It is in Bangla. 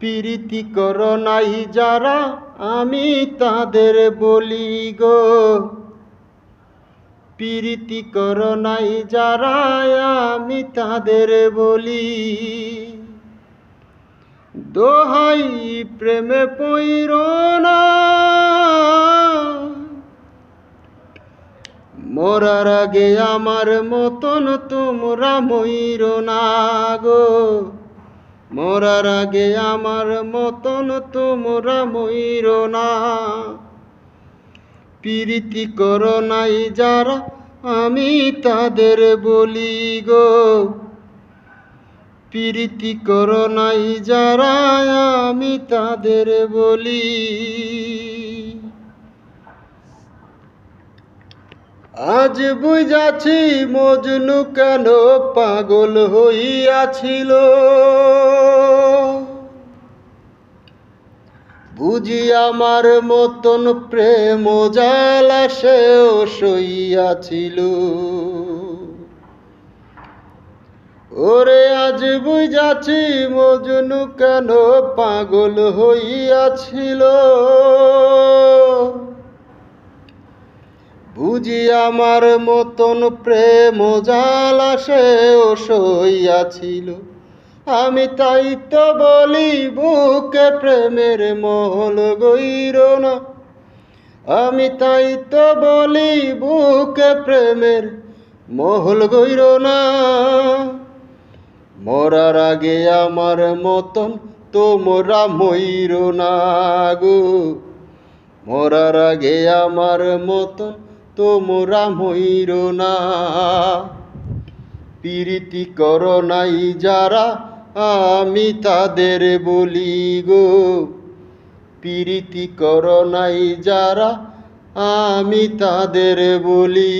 প্রীতি করো নাই যারা আমি তাদের বলি গো, প্রীতি করো নাই যারা আমি তাদের বলি। দোহাই প্রেমে পইরো না, মরার আগে আমার মতন তোমরা মইরো না গো, মরার আগে আমার মতন তোমরা মইরো না। প্রীতি করো নাই যারা আমি তাদের বলি গো, প্রীতি করো নাই যারা আমি তাদের বলি। আজ বুঝাছি মজনু কেন পাগল হইয়াছিল, বুঝি আমার মতন প্রেম জ্বালা সেও সইয়াছিল। ওরে আজ বুঝাছি মজনু কেন পাগল হইয়াছিল, বুঝি আমার মতন প্রেম জ্বালা সেও সইয়াছিল। আমি তাই তো বলি বুকে প্রেমের মহল গইরো না, আমি তাই তো বলি বুকে প্রেমের মহল গইরো না। মরার আগে আমার মতন তোমরা মইরো না গো, মরার আগে আমার মতন তোমরা মইরো না। প্রীতি করো নাই যারা আমি তাদের বলি গো, প্রীতি করো নাই যারা আমি তাদের বলি।